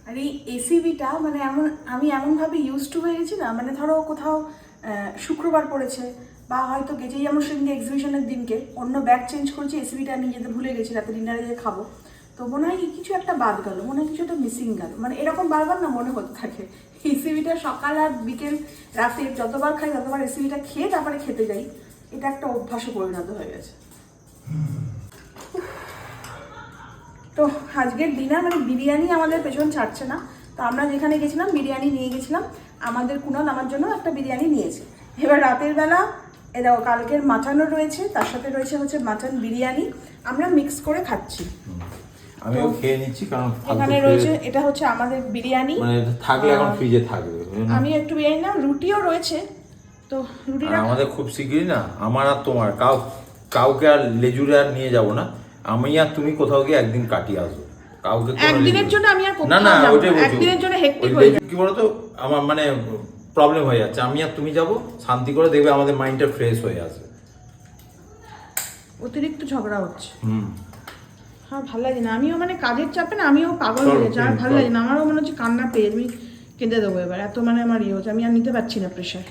আর এই এসিবিটা মানে আমি এমনভাবে ইউজ টু হয়ে গেছি না, মানে ধরো কোথাও শুক্রবার পড়েছে বা হয়তো গেছেই যেমন সেদিনকে এক্সিবিশনের দিনকে অন্য ব্যাগ চেঞ্জ করেছি, এসিবিটা নিয়ে যেতে ভুলে গেছি, রাতে ডিনারে যেয়ে খাবো, তো মনে হয় কিছু একটা বাদ গেল, মনে হয় কিছু একটা মিসিং গেল, মানে এরকম বারবার না মনে হতে থাকে। এসিবিটা সকাল আর বিকেল রাতে যতবার খাই ততবার এসিবিটা খেয়ে তারপরে খেতে যাই, এটা একটা অভ্যাসে পরিণত হয়ে গেছে। তো আজকের ডিনার মানে বিরিয়ানি আমাদের পেছন ছাড়ছে না, তো আমরা যেখানে গেছিলাম বিরিয়ানি নিয়ে গেছিলাম, আমাদের কুনাল আমার জন্য একটা বিরিয়ানি নিয়েছে। এবার রাতের বেলা দেখো কালকের মাটনও রয়েছে, তার সাথে রয়েছে হচ্ছে মাটন বিরিয়ানি, আমরা মিক্স করে খাচ্ছি। আমিও খেয়ে নিচ্ছি কারণ এখানে রয়েছে, এটা হচ্ছে আমাদের বিরিয়ানি, মানে থাকলে এখন ফ্রিজে থাকবে। আমি একটু বিরিয়ানি না, রুটিও রয়েছে, তো রুটিটা আমাদের খুব শীঘ্রই না, আমার আর তোমার কাউকে আর লেজুরে আর নিয়ে যাব না, আমি আর তুমি কোথাও গিয়ে একদিন কাটিয়ে আসবো। কাউকে একদিনের জন্য আমি আর না না ওইটাই বলছি, একদিনের জন্য হেক্টিক হয়ে যায়। কি বলতো আমার মানে প্রবলেম হয়ে যাচ্ছে, আমি আর তুমি যাব শান্তি করে, দেখবে আমাদের মাইন্ডটা ফ্রেশ হয়ে আসবে। অতিরিক্ত ঝগড়া হচ্ছে, হ্যাঁ ভালো লাগে না, আমিও মানে কাজের চাপে না আমিও পাগল হয়ে যাচ্ছি, আর ভালো লাগে না, আমারও মনে হচ্ছে কান্না পেয়ে আমি কেঁদে দেবো এবার, এত মানে আমার ইয়ে হচ্ছে, আমি আর নিতে পারছি না প্রেশার।